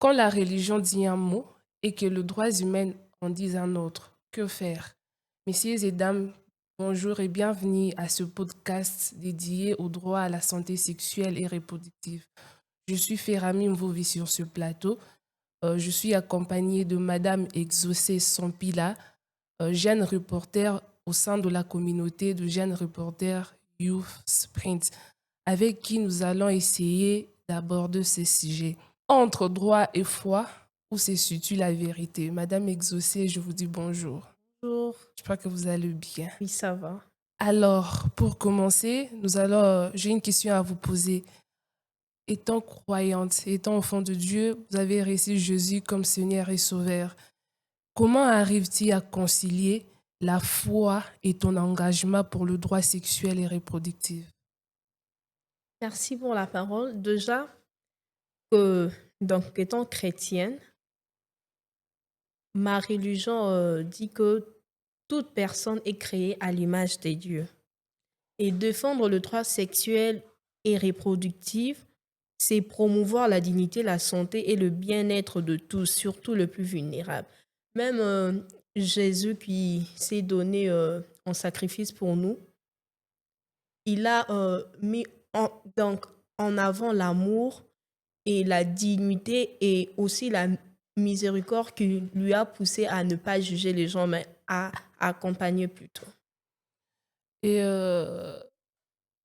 Quand la religion dit un mot et que le droit humain en dise un autre, que faire? Messieurs et dames, bonjour et bienvenue à ce podcast dédié au droit à la santé sexuelle et reproductive. Je suis Ferrami Mvovi sur ce plateau. Je suis accompagnée de Madame Exaucée Sampila, jeune reporter au sein de la communauté de jeunes reporters Youth Sprint, avec qui nous allons essayer d'aborder ces sujets. Entre droit et foi, où se situe la vérité? Madame Exaucée, je vous dis bonjour. Bonjour, J'espère que vous allez bien. oui, ça va. Alors, pour commencer, j'ai une question à vous poser. Étant croyante, étant enfant de Dieu, vous avez reçu Jésus comme Seigneur et Sauveur. Comment arrive-t-il à concilier la foi et ton engagement pour le droit sexuel et reproductif? Merci pour la parole. Déjà, que, donc, étant chrétienne, ma religion dit que toute personne est créée à l'image des dieux. Et défendre le droit sexuel et reproductif, c'est promouvoir la dignité, la santé et le bien-être de tous, surtout le plus vulnérable. Même Jésus qui s'est donné en sacrifice pour nous, il a mis donc, en avant l'amour et la dignité et aussi la miséricorde qui lui a poussé à ne pas juger les gens, mais à accompagner plutôt. Et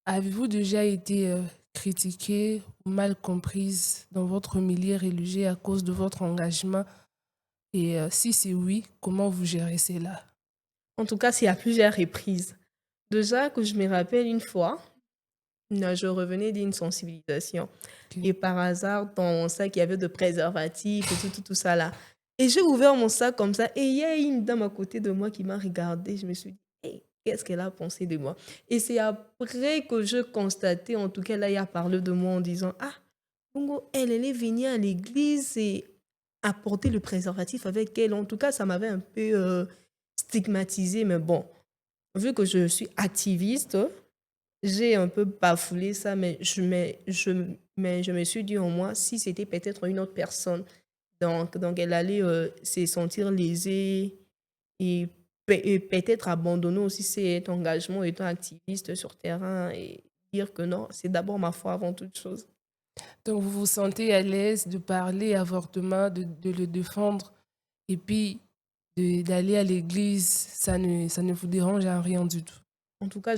avez-vous déjà été critiquée ou mal comprise dans votre milieu religieux à cause de votre engagement? Et si c'est oui, comment vous gérez cela? En tout cas, c'est à plusieurs reprises. Déjà que je me rappelle une fois, je revenais d'une sensibilisation. Ok. Et par hasard, dans mon sac, il y avait de préservatifs et tout ça là. Et j'ai ouvert mon sac comme ça. Et il y a une dame à côté de moi qui m'a regardée. Je me suis dit, hey, qu'est-ce qu'elle a pensé de moi? Et c'est après que je constatais, en tout cas là, il a parlé de moi en disant, ah, Bongo, elle est venue à l'église et apporter le préservatif avec elle. En tout cas, ça m'avait un peu stigmatisée. Mais bon, vu que je suis activiste, j'ai un peu bafoulé ça, mais je me suis dit au moins, si c'était peut-être une autre personne, donc elle allait se sentir lésée et, et peut-être abandonner aussi cet engagement étant activiste sur terrain et dire que non, c'est d'abord ma foi avant toute chose. Donc vous vous sentez à l'aise de parler avortement, de le défendre et puis d'aller à l'église, ça ne vous dérange en rien du tout. En tout cas,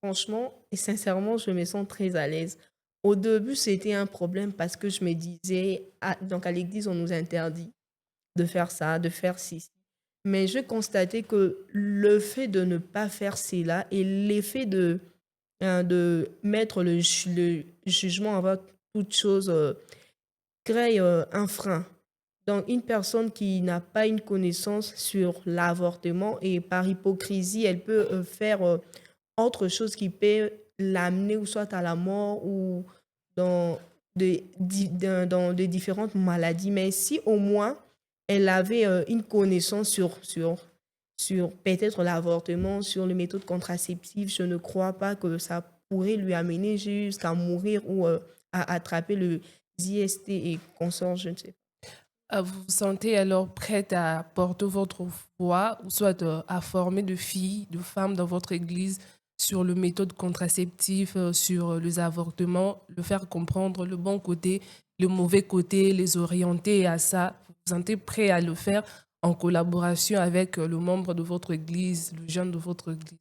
franchement et sincèrement, je me sens très à l'aise. Au début, c'était un problème parce que je me disais, ah, donc à l'église, on nous interdit de faire ça, de faire ci. Mais je constatais que le fait de ne pas faire cela et l'effet de mettre le jugement avant toute chose crée un frein. Donc, une personne qui n'a pas une connaissance sur l'avortement et par hypocrisie, elle peut faire autre chose qui peut l'amener ou soit à la mort ou dans dans de différentes maladies. Mais si au moins elle avait une connaissance sur peut-être l'avortement, sur les méthodes contraceptives, je ne crois pas que ça pourrait lui amener jusqu'à mourir ou à attraper le IST et consorts, je ne sais pas. Vous vous sentez alors prête à porter votre foi ou soit à former de filles, de femmes dans votre église sur le méthode contraceptive, sur les avortements, le faire comprendre le bon côté, le mauvais côté, les orienter à ça. Vous vous sentez prêt à le faire en collaboration avec le membre de votre église, le jeune de votre église.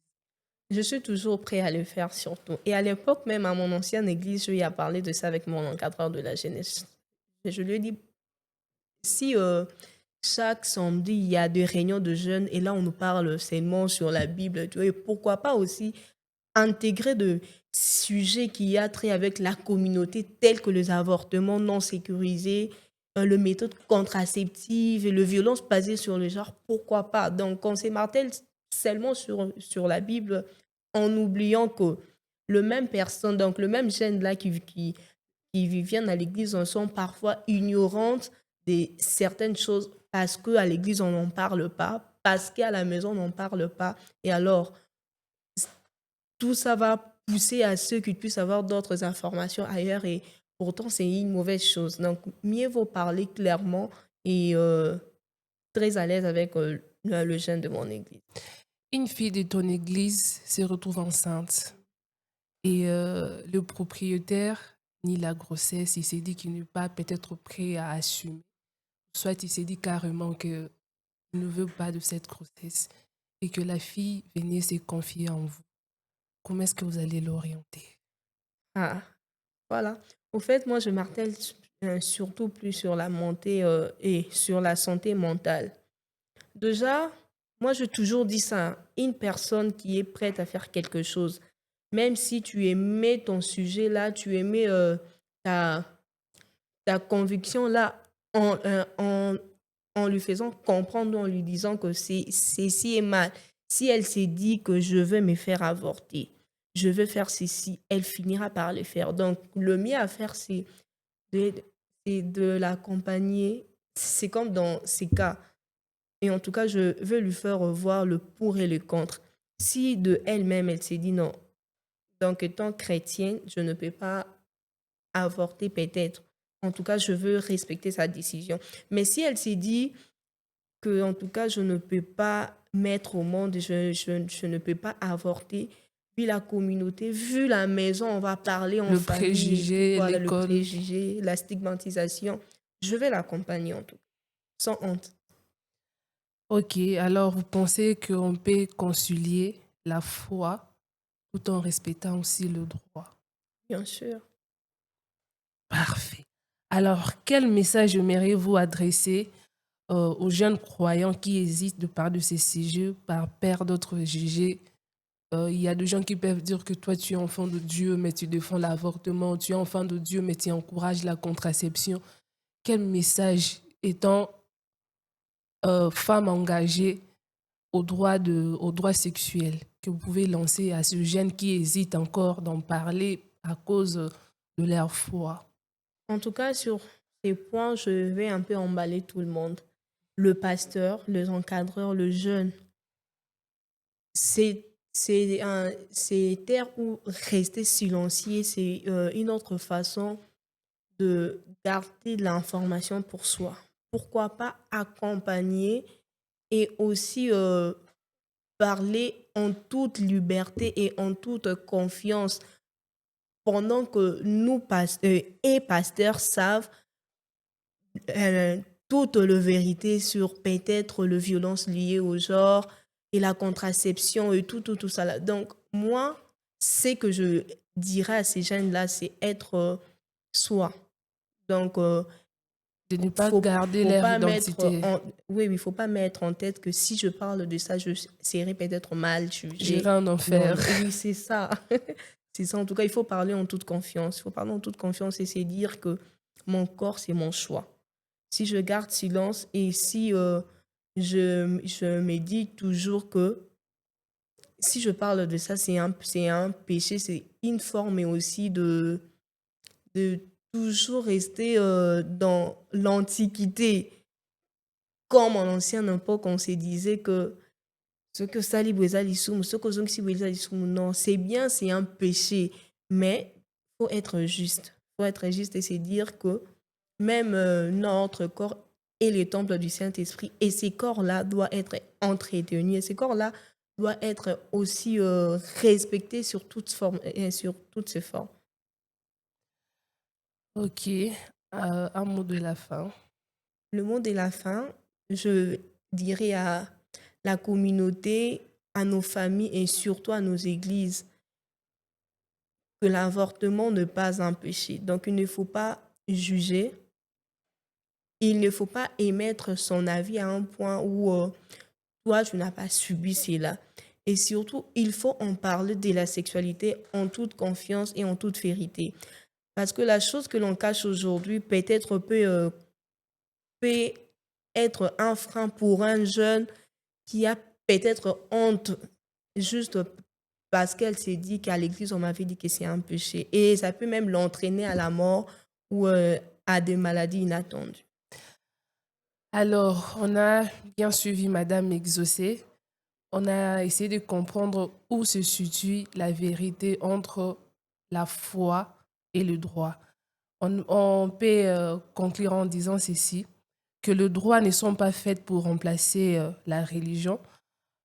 Je suis toujours prêt à le faire surtout. Et à l'époque, même à mon ancienne église, je lui ai parlé de ça avec mon encadreur de la jeunesse. Et je lui ai dit, si chaque samedi, il y a des réunions de jeunes et là, on nous parle seulement sur la Bible, tu vois, et pourquoi pas aussi intégrer de sujets qui a trait avec la communauté, tels que les avortements non sécurisés, le méthode contraceptive et le violence basée sur le genre, pourquoi pas? Donc, on s'émartèle seulement sur la Bible en oubliant que le même personne, donc le même gène là qui viennent à l'église sont parfois ignorantes de certaines choses parce qu'à l'église, on n'en parle pas, parce qu'à la maison, on n'en parle pas. Et alors, tout ça va pousser à ceux qui puissent avoir d'autres informations ailleurs et pourtant c'est une mauvaise chose. Donc, mieux vaut parler clairement et très à l'aise avec le jeune de mon église. Une fille de ton église se retrouve enceinte et le propriétaire nie la grossesse. Il s'est dit qu'il n'est pas peut-être prêt à assumer. Soit il s'est dit carrément qu'il ne veut pas de cette grossesse et que la fille venait se confier en vous. Comment est-ce que vous allez l'orienter? Ah, voilà. Au fait, moi, je martèle surtout plus sur la montée et sur la santé mentale. Déjà, moi, je toujours dit ça, hein, une personne qui est prête à faire quelque chose, même si tu aimais ton sujet là, tu aimais ta, ta conviction là, en lui faisant comprendre, en lui disant que ceci est mal. Si elle s'est dit que je veux me faire avorter, je veux faire ceci, elle finira par le faire. Donc, le mieux à faire, de, c'est de l'accompagner. C'est comme dans ces cas. Et en tout cas, je veux lui faire voir le pour et le contre. Si de elle-même, elle s'est dit non, donc étant chrétienne, je ne peux pas avorter peut-être. En tout cas, je veux respecter sa décision. Mais si elle s'est dit que, en tout cas, je ne peux pas mettre au monde, je ne peux pas avorter, vu la communauté, vu la maison, on va parler en Le famille et tout, préjugé, voilà, le l'école. préjugé, la stigmatisation, je vais l'accompagner en tout cas, sans honte, Ok, alors vous pensez qu'on peut concilier la foi tout en respectant aussi le droit? bien sûr. Parfait. Alors, quel message aimeriez-vous adresser aux jeunes croyants qui hésitent de parler de ces sujets par peur d'être jugés? Il y a des gens qui peuvent dire que toi, tu es enfant de Dieu, mais tu défends l'avortement. Tu es enfant de Dieu, mais tu encourages la contraception. Quel message, étant femme engagée aux droits sexuels, que vous pouvez lancer à ces jeunes qui hésitent encore d'en parler à cause de leur foi? En tout cas, sur ces points, je vais un peu emballer tout le monde. Le pasteur, les encadreurs, le jeune, c'est taire ou rester silencieux, c'est une autre façon de garder de l'information pour soi. Pourquoi pas accompagner et aussi parler en toute liberté et en toute confiance pendant que nous, pasteurs et pasteurs, savent euh, toute la vérité sur peut-être les violences liées au genre et la contraception et tout ça là. Donc, moi, ce que je dirais à ces jeunes-là, c'est être soi. Donc, De ne pas garder faut leur pas mettre identité, en, oui, oui, faut pas mettre en tête que si je parle de ça, je serai peut-être mal gérer jugée. un Non, enfer. non, oui, c'est ça. C'est ça. En tout cas, il faut parler en toute confiance. Il faut parler en toute confiance et c'est dire que mon corps, c'est mon choix. Si je garde silence et si je me dis toujours que si je parle de ça, c'est un péché, c'est une forme et aussi de toujours rester dans l'antiquité. Comme en ancienne époque, on se disait que ce que Sali Bweza Lissoum, ce que Zonksi Bweza Lissoum, non, c'est bien, c'est un péché, mais il faut être juste. Il faut être juste et se dire que même notre corps est le temple du Saint-Esprit et ces corps-là doivent être entretenus et ces corps-là doivent être aussi respectés sur toutes formes et sur toutes ses formes. Ok, un mot de la fin. Le mot de la fin, je dirais à la communauté, à nos familles et surtout à nos églises que l'avortement n'est pas un péché. Donc il ne faut pas juger, il ne faut pas émettre son avis à un point où toi, tu n'as pas subi cela. Et surtout, il faut en parler de la sexualité en toute confiance et en toute vérité. Parce que la chose que l'on cache aujourd'hui peut-être peut être un frein pour un jeune qui a peut-être honte juste parce qu'elle s'est dit qu'à l'église, on m'avait dit que c'est un péché. Et ça peut même l'entraîner à la mort ou à des maladies inattendues. Alors, on a bien suivi Madame Exaucée. On a essayé de comprendre où se situe la vérité entre la foi et le droit. On peut conclure en disant ceci, que le droit ne sont pas faits pour remplacer la religion,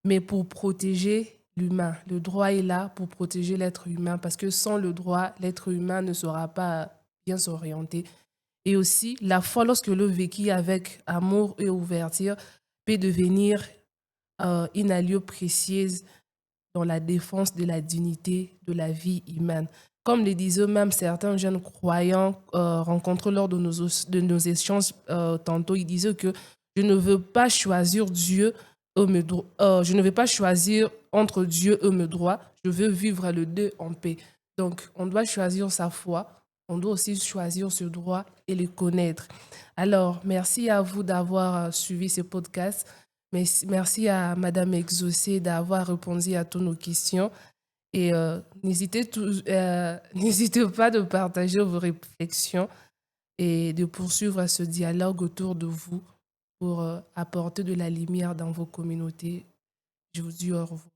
mais pour protéger l'humain. Le droit est là pour protéger l'être humain parce que sans le droit, l'être humain ne saura pas bien s'orienter. Et aussi, la foi, lorsque le vécu avec amour et ouverture, peut devenir une alliée précieuse dans la défense de la dignité de la vie humaine. Comme le disaient même certains jeunes croyants rencontrés lors de nos échanges tantôt, ils disaient que je ne veux pas choisir Dieu je ne veux pas choisir entre Dieu et mes droits, je veux vivre le deux en paix. Donc, on doit choisir sa foi, on doit aussi choisir ce droit et le connaître. Alors, merci à vous d'avoir suivi ce podcast. Merci à Madame Exaucé d'avoir répondu à toutes nos questions. Et n'hésitez pas de partager vos réflexions et de poursuivre ce dialogue autour de vous pour apporter de la lumière dans vos communautés. Je vous dis au revoir.